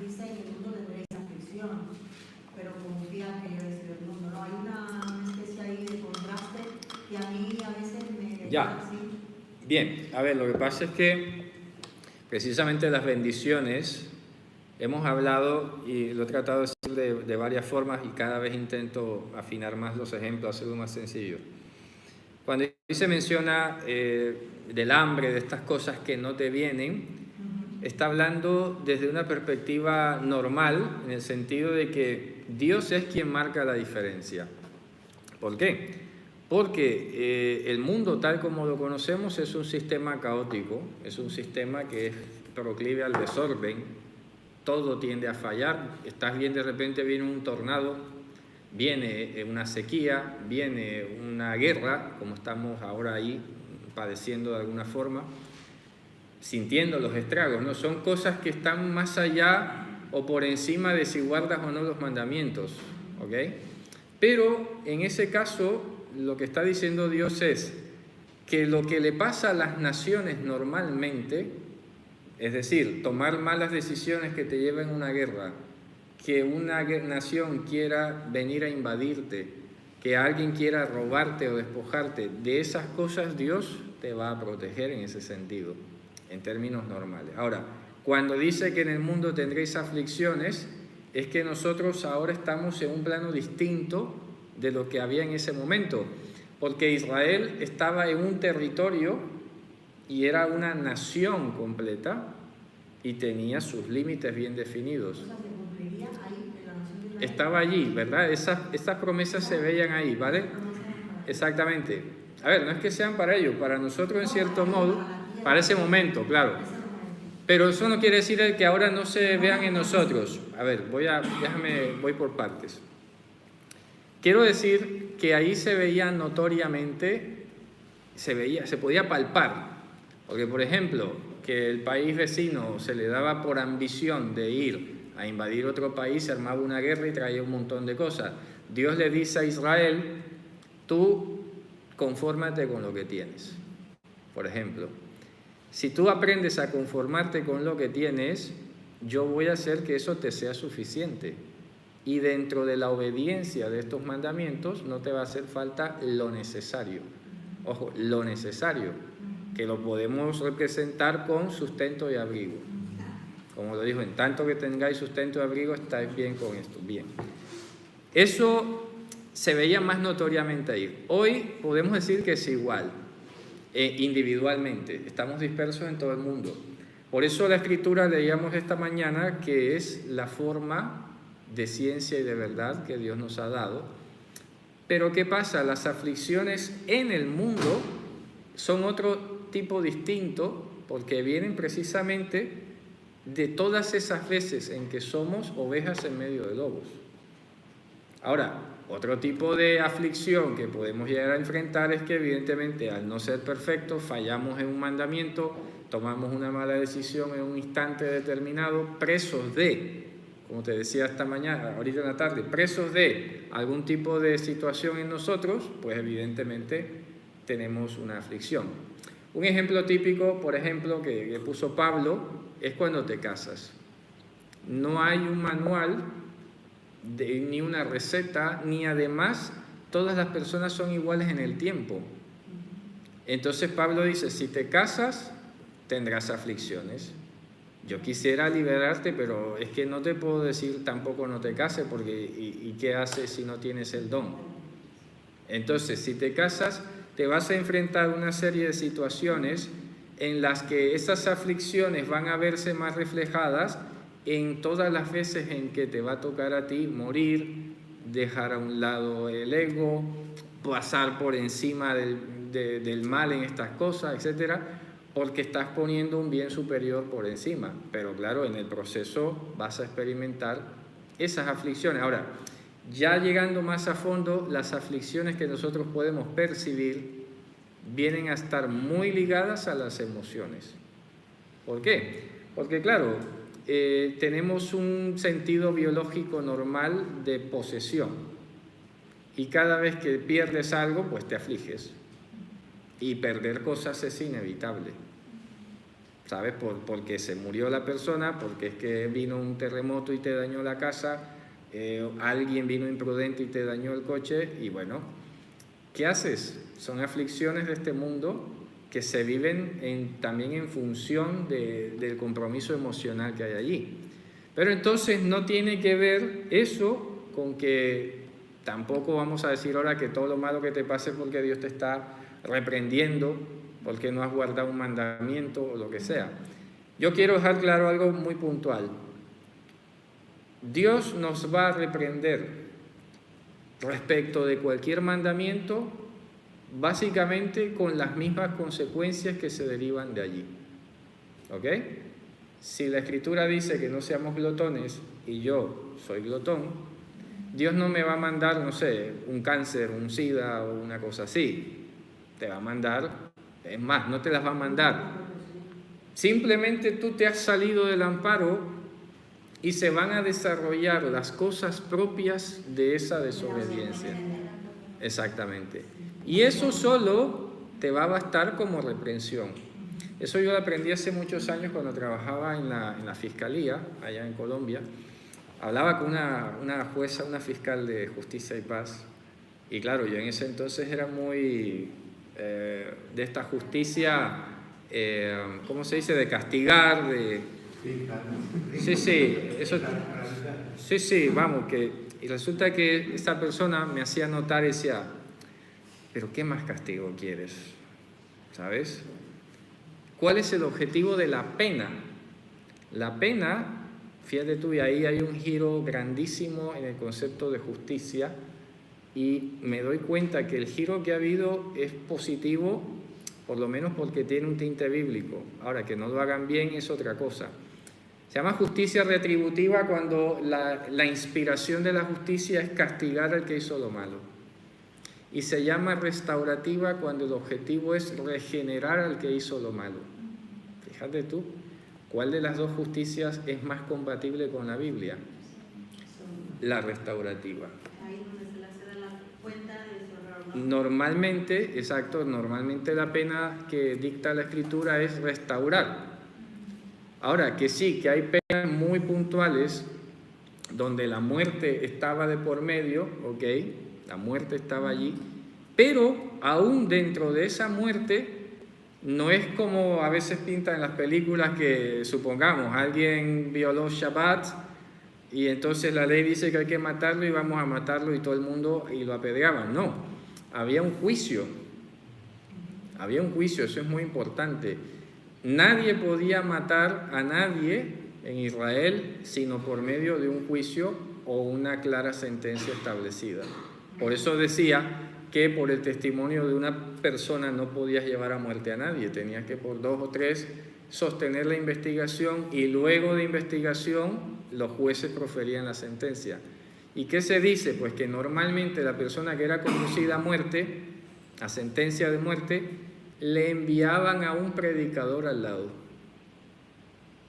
dice que el mundo tendréis aflicción, pero confía que yo desde el mundo, ¿no? Hay una especie ahí de contraste que a mí a veces me... Ya. Bien, a ver, lo que pasa es que precisamente las bendiciones, hemos hablado y lo he tratado de decir de varias formas y cada vez intento afinar más los ejemplos, hacerlo más sencillo. Cuando se menciona del hambre, de estas cosas que no te vienen, está hablando desde una perspectiva normal, en el sentido de que Dios es quien marca la diferencia. ¿Por qué? Porque el mundo tal como lo conocemos es un sistema caótico, es un sistema que es proclive al desorden, todo tiende a fallar, estás bien, de repente viene un tornado, viene una sequía, viene una guerra, como estamos ahora ahí padeciendo de alguna forma, sintiendo los estragos, ¿no? Son cosas que están más allá o por encima de si guardas o no los mandamientos, ¿ok? Pero en ese caso, lo que está diciendo Dios es que lo que le pasa a las naciones normalmente, es decir, tomar malas decisiones que te lleven a una guerra, que una nación quiera venir a invadirte, que alguien quiera robarte o despojarte, de esas cosas Dios te va a proteger en ese sentido, en términos normales. Ahora, cuando dice que en el mundo tendréis aflicciones, es que nosotros ahora estamos en un plano distinto de lo que había en ese momento, porque Israel estaba en un territorio y era una nación completa y tenía sus límites bien definidos. Estaba allí, ¿verdad? Esas promesas se veían ahí, ¿vale? Exactamente. A ver, no es que sean para ellos, para nosotros en cierto modo, para ese momento, claro. Pero eso no quiere decir que ahora no se vean en nosotros. A ver, voy por partes. Quiero decir que ahí se veía notoriamente, se podía palpar. Porque, por ejemplo, que el país vecino se le daba por ambición de ir a invadir otro país, se armaba una guerra y traía un montón de cosas. Dios le dice a Israel, tú confórmate con lo que tienes. Por ejemplo, si tú aprendes a conformarte con lo que tienes, yo voy a hacer que eso te sea suficiente. Y dentro de la obediencia de estos mandamientos no te va a hacer falta lo necesario. Ojo, lo necesario, que lo podemos representar con sustento y abrigo. Como lo dijo, en tanto que tengáis sustento y abrigo, estáis bien con esto. Bien. Eso se veía más notoriamente ahí. Hoy podemos decir que es igual, individualmente. Estamos dispersos en todo el mundo. Por eso la Escritura leíamos esta mañana que es la forma de ciencia y de verdad que Dios nos ha dado. Pero ¿qué pasa? Las aflicciones en el mundo son otro tipo distinto porque vienen precisamente de todas esas veces en que somos ovejas en medio de lobos. Ahora, otro tipo de aflicción que podemos llegar a enfrentar es que evidentemente al no ser perfectos fallamos en un mandamiento, tomamos una mala decisión en un instante determinado, presos de, como te decía esta mañana, ahorita en la tarde, presos de algún tipo de situación en nosotros, pues evidentemente tenemos una aflicción. Un ejemplo típico, por ejemplo, que puso Pablo, es cuando te casas. No hay un manual, ni una receta, ni además todas las personas son iguales en el tiempo. Entonces Pablo dice, si te casas, tendrás aflicciones. Yo quisiera liberarte, pero es que no te puedo decir tampoco no te cases, porque ¿y qué haces si no tienes el don? Entonces, si te casas, te vas a enfrentar a una serie de situaciones en las que esas aflicciones van a verse más reflejadas en todas las veces en que te va a tocar a ti morir, dejar a un lado el ego, pasar por encima del mal en estas cosas, etcétera, porque estás poniendo un bien superior por encima. Pero claro, en el proceso vas a experimentar esas aflicciones. Ahora, ya llegando más a fondo, las aflicciones que nosotros podemos percibir vienen a estar muy ligadas a las emociones. ¿Por qué? Porque claro, tenemos un sentido biológico normal de posesión y cada vez que pierdes algo, pues te afliges y perder cosas es inevitable. ¿sabes? Porque se murió la persona, porque es que vino un terremoto y te dañó la casa, alguien vino imprudente y te dañó el coche, y bueno, ¿qué haces? Son aflicciones de este mundo que se viven también en función del compromiso emocional que hay allí. Pero entonces no tiene que ver eso con que tampoco vamos a decir ahora que todo lo malo que te pase porque Dios te está reprendiendo, porque no has guardado un mandamiento o lo que sea. Yo quiero dejar claro algo muy puntual. Dios nos va a reprender respecto de cualquier mandamiento, básicamente con las mismas consecuencias que se derivan de allí. ¿Ok? Si la Escritura dice que no seamos glotones y yo soy glotón, Dios no me va a mandar, no sé, un cáncer, un SIDA o una cosa así. Te va a mandar, es más, no te las va a mandar. Simplemente tú te has salido del amparo y se van a desarrollar las cosas propias de esa desobediencia. Exactamente. Y eso solo te va a bastar como reprensión. Eso yo lo aprendí hace muchos años cuando trabajaba en la fiscalía, allá en Colombia. Hablaba con una jueza, una fiscal de justicia y paz. Y claro, yo en ese entonces era muy de esta justicia, ¿cómo se dice? De castigar, de... Sí, eso... Sí, vamos, que... Y resulta que esta persona me hacía notar y decía, ¿pero qué más castigo quieres? ¿Sabes? ¿Cuál es el objetivo de la pena? La pena, fíjate tú, y ahí hay un giro grandísimo en el concepto de justicia, y me doy cuenta que el giro que ha habido es positivo, por lo menos porque tiene un tinte bíblico. Ahora, que no lo hagan bien es otra cosa. Se llama justicia retributiva cuando la inspiración de la justicia es castigar al que hizo lo malo. Y se llama restaurativa cuando el objetivo es regenerar al que hizo lo malo. Fíjate tú, ¿cuál de las dos justicias es más compatible con la Biblia? La restaurativa. Ahí donde se le hace la cuenta de su error, ¿no? Normalmente, exacto, normalmente la pena que dicta la Escritura es restaurar. Ahora, que sí, que hay penas muy puntuales donde la muerte estaba de por medio, ¿ok? La muerte estaba allí, pero aún dentro de esa muerte no es como a veces pintan en las películas que, supongamos, alguien violó Shabbat y entonces la ley dice que hay que matarlo y vamos a matarlo y todo el mundo y lo apedreaban. No, había un juicio, eso es muy importante. Nadie podía matar a nadie en Israel sino por medio de un juicio o una clara sentencia establecida. Por eso decía que por el testimonio de una persona no podías llevar a muerte a nadie, tenías que por 2 o 3 sostener la investigación y luego de investigación los jueces proferían la sentencia. ¿Y qué se dice? Pues que normalmente la persona que era conducida a muerte, a sentencia de muerte, le enviaban a un predicador al lado,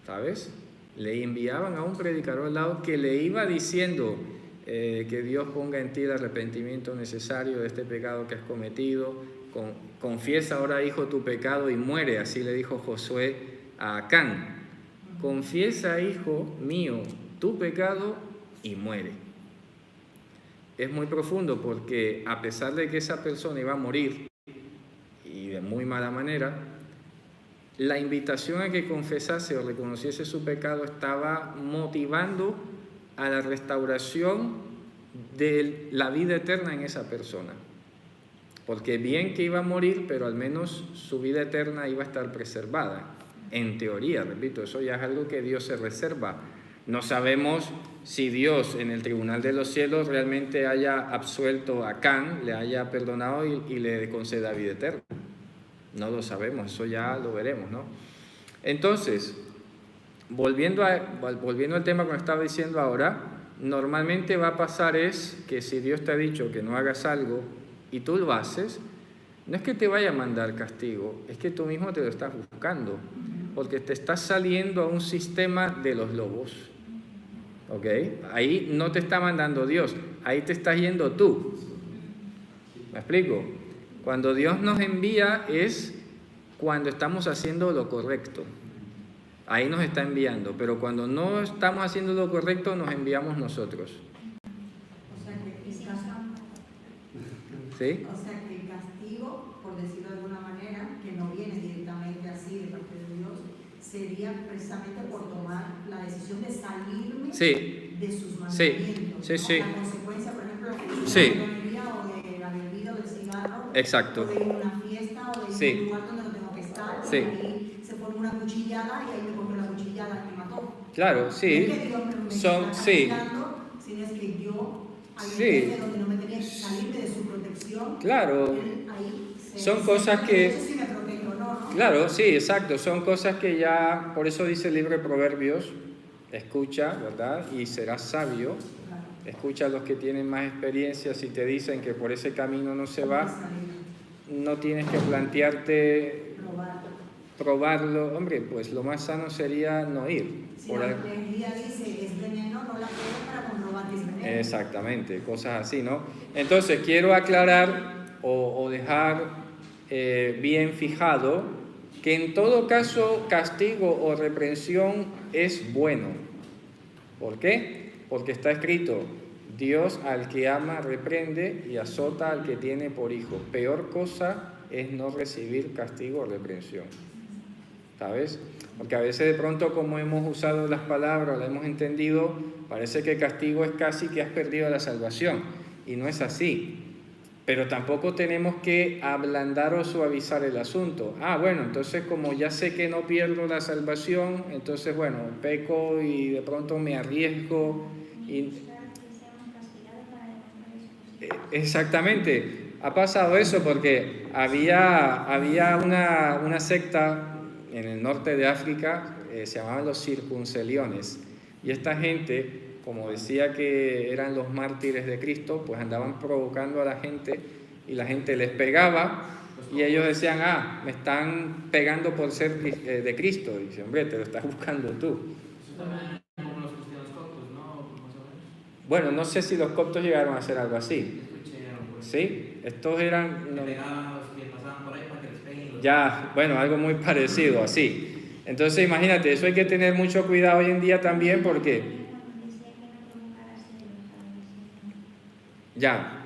¿sabes? Le enviaban a un predicador al lado que le iba diciendo que Dios ponga en ti el arrepentimiento necesario de este pecado que has cometido, confiesa ahora, hijo, tu pecado y muere, así le dijo Josué a Acán, confiesa, hijo mío, tu pecado y muere. Es muy profundo porque a pesar de que esa persona iba a morir, y de muy mala manera, la invitación a que confesase o reconociese su pecado estaba motivando a la restauración de la vida eterna en esa persona. Porque bien que iba a morir, pero al menos su vida eterna iba a estar preservada. En teoría, repito, eso ya es algo que Dios se reserva. No sabemos si Dios en el tribunal de los cielos realmente haya absuelto a Can, le haya perdonado y le conceda vida eterna. No lo sabemos, eso ya lo veremos, ¿no? Entonces, volviendo al tema que estaba diciendo ahora, normalmente va a pasar es que si Dios te ha dicho que no hagas algo y tú lo haces, no es que te vaya a mandar castigo, es que tú mismo te lo estás buscando, porque te estás saliendo a un sistema de los lobos, ¿ok? Ahí no te está mandando Dios, ahí te estás yendo tú. ¿Me explico? Cuando Dios nos envía es cuando estamos haciendo lo correcto. Ahí nos está enviando, pero cuando no estamos haciendo lo correcto, nos enviamos nosotros. O sea que el ¿Sí? castigo, por decirlo de alguna manera, que no viene directamente así de parte de Dios, sería precisamente por tomar la decisión de salirme de sus mandamientos. Sí. La consecuencia, por ejemplo, de la Sí. monotonía o de la bebida o del cigarro, Exacto. o de una fiesta o de un lugar donde no tengo que estar, y ahí se forma una cuchillada y ahí me cogió la cuchillada y me mató. Claro, sí. No es que Dios me Son, está sí. castigando, sino es que yo, al Sí. de donde no me tenía que salirme de su protección, Claro. él ahí Son cosas que... Eso sí me protege o no, ¿no? Claro, sí, exacto. Son cosas que ya, por eso dice el libro de Proverbios, escucha, ¿verdad? Y serás sabio. Claro. Escucha a los que tienen más experiencia. Si te dicen que por ese camino no se va, no tienes que plantearte probarlo. Hombre, pues lo más sano sería no ir. Si la energía dice es veneno, no la pruebes para comprobar que es veneno. Exactamente, cosas así, ¿no? Entonces, quiero aclarar o dejar bien fijado que en todo caso castigo o reprensión es bueno. ¿Por qué? Porque está escrito, Dios al que ama reprende y azota al que tiene por hijo. Peor cosa es no recibir castigo o reprensión. ¿Sabes? Porque a veces de pronto, como hemos usado las palabras, las hemos entendido, parece que castigo es casi que has perdido la salvación. Y no es así. Pero tampoco tenemos que ablandar o suavizar el asunto. Bueno, entonces como ya sé que no pierdo la salvación, entonces bueno, peco y de pronto me arriesgo. Exactamente, ha pasado eso porque había una secta en el norte de África, se llamaban los circunceliones, y esta gente, como decía que eran los mártires de Cristo, pues andaban provocando a la gente y la gente les pegaba y ellos decían, me están pegando por ser de Cristo. Y dice, hombre, te lo estás buscando tú. Eso también como los cristianos coptos, ¿no? Más o menos. Bueno, no sé si los coptos llegaron a hacer algo así. Sí, estos eran... Que pegaban a los que pasaban por ahí para que les peguen. Ya, bueno, algo muy parecido así. Entonces imagínate, eso hay que tener mucho cuidado hoy en día también porque... Ya,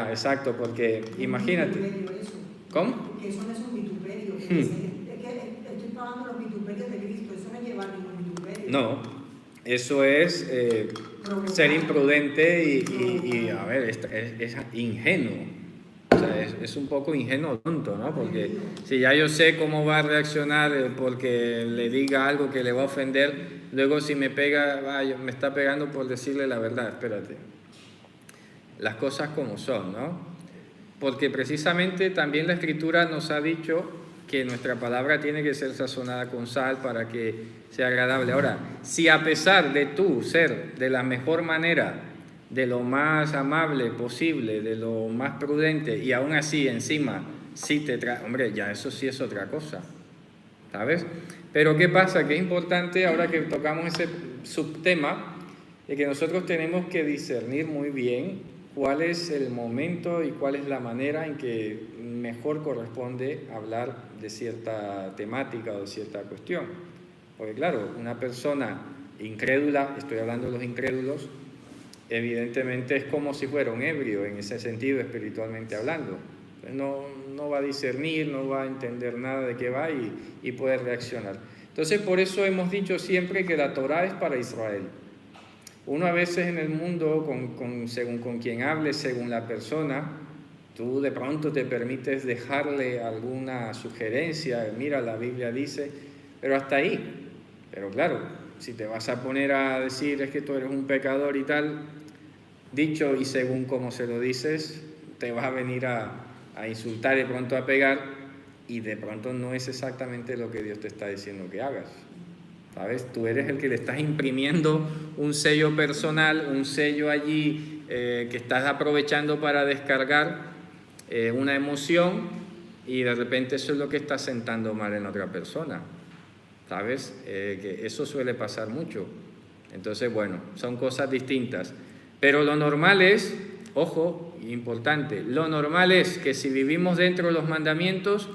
exacto, porque imagínate... ¿Cómo? Que eso no es un vituperio. Es que estoy pagando los vituperios de Cristo, eso no lleva ningún vituperio. No, eso es ser imprudente y a ver, es ingenuo. O sea, es un poco ingenuo, tonto, ¿no? Porque si ya yo sé cómo va a reaccionar porque le diga algo que le va a ofender, luego si me pega, me está pegando por decirle la verdad, espérate. Las cosas como son, ¿no? Porque precisamente también la Escritura nos ha dicho que nuestra palabra tiene que ser sazonada con sal para que sea agradable. Ahora, si a pesar de tú ser de la mejor manera, de lo más amable posible, de lo más prudente, y aún así encima sí te trae, hombre, ya eso sí es otra cosa, ¿sabes? Pero ¿qué pasa? Que es importante, ahora que tocamos ese subtema, de que nosotros tenemos que discernir muy bien cuál es el momento y cuál es la manera en que mejor corresponde hablar de cierta temática o de cierta cuestión. Porque claro, una persona incrédula, estoy hablando de los incrédulos, evidentemente es como si fuera un ebrio en ese sentido espiritualmente hablando. No va a discernir, no va a entender nada de qué va y puede reaccionar. Entonces por eso hemos dicho siempre que la Torá es para Israel. Uno a veces en el mundo, según con quien hables, según la persona, tú de pronto te permites dejarle alguna sugerencia, mira, la Biblia dice, pero hasta ahí. Pero claro, si te vas a poner a decir es que tú eres un pecador y tal, dicho y según como se lo dices, te vas a venir a insultar y de pronto a pegar, y de pronto no es exactamente lo que Dios te está diciendo que hagas. ¿Sabes? Tú eres el que le estás imprimiendo un sello personal, un sello allí que estás aprovechando para descargar una emoción, y de repente eso es lo que está sentando mal en otra persona. ¿Sabes? Que eso suele pasar mucho. Entonces, bueno, son cosas distintas. Pero lo normal es, ojo, importante, lo normal es que si vivimos dentro de los mandamientos,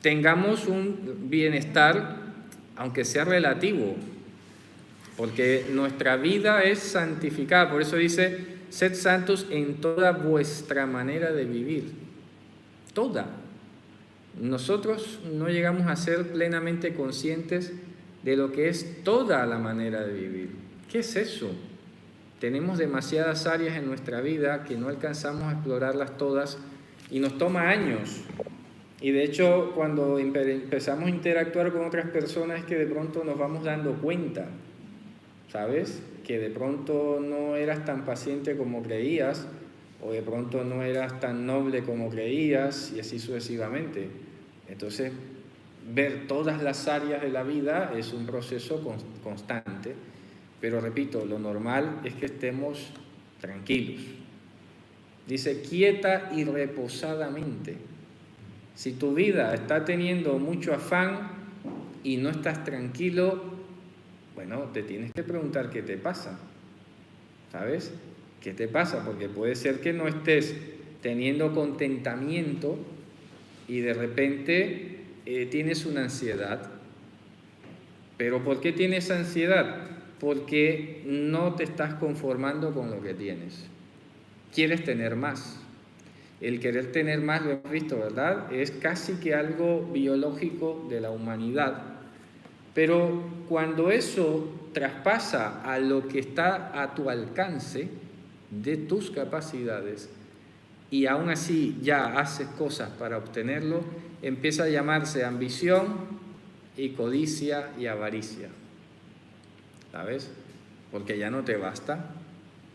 tengamos un bienestar aunque sea relativo, porque nuestra vida es santificada. Por eso dice, sed santos en toda vuestra manera de vivir. Toda. Nosotros no llegamos a ser plenamente conscientes de lo que es toda la manera de vivir. ¿Qué es eso? Tenemos demasiadas áreas en nuestra vida que no alcanzamos a explorarlas todas y nos toma años. Y de hecho, cuando empezamos a interactuar con otras personas es que de pronto nos vamos dando cuenta, ¿sabes? Que de pronto no eras tan paciente como creías, o de pronto no eras tan noble como creías, y así sucesivamente. Entonces, ver todas las áreas de la vida es un proceso constante, pero repito, lo normal es que estemos tranquilos. Dice, quieta y reposadamente. Si tu vida está teniendo mucho afán y no estás tranquilo, bueno, te tienes que preguntar qué te pasa, ¿sabes? ¿Qué te pasa? Porque puede ser que no estés teniendo contentamiento y de repente tienes una ansiedad. ¿Pero por qué tienes ansiedad? Porque no te estás conformando con lo que tienes. Quieres tener más. El querer tener más, lo hemos visto, ¿verdad? Es casi que algo biológico de la humanidad. Pero cuando eso traspasa a lo que está a tu alcance de tus capacidades y aún así ya haces cosas para obtenerlo, empieza a llamarse ambición y codicia y avaricia. ¿Sabes? Porque ya no te basta,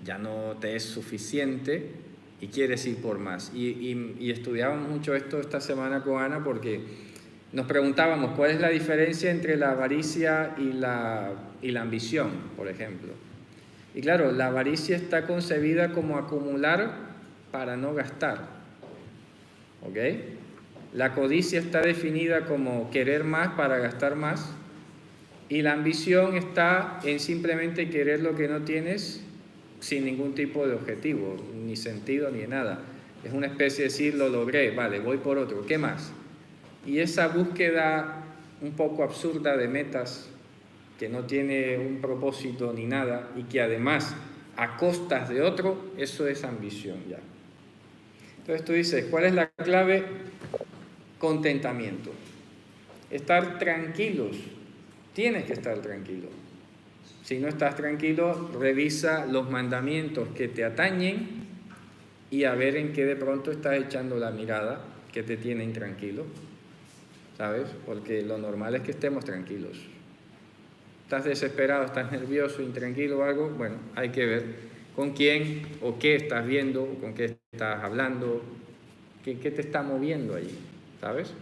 ya no te es suficiente y quieres ir por más. Y estudiábamos mucho esto esta semana con Ana porque nos preguntábamos cuál es la diferencia entre la avaricia y la ambición, por ejemplo. Y claro, la avaricia está concebida como acumular para no gastar, ¿ok? La codicia está definida como querer más para gastar más, y la ambición está en simplemente querer lo que no tienes sin ningún tipo de objetivo, ni sentido, ni nada. Es una especie de decir, lo logré, vale, voy por otro, ¿qué más? Y esa búsqueda un poco absurda de metas que no tiene un propósito ni nada y que además a costas de otro, eso es ambición ya. Entonces tú dices, ¿cuál es la clave? Contentamiento. Estar tranquilos. Tienes que estar tranquilo. Si no estás tranquilo, revisa los mandamientos que te atañen y a ver en qué de pronto estás echando la mirada que te tiene intranquilo, ¿sabes? Porque lo normal es que estemos tranquilos. ¿Estás desesperado, estás nervioso, intranquilo o algo? Bueno, hay que ver con quién o qué estás viendo, con qué estás hablando, qué te está moviendo allí, ¿sabes?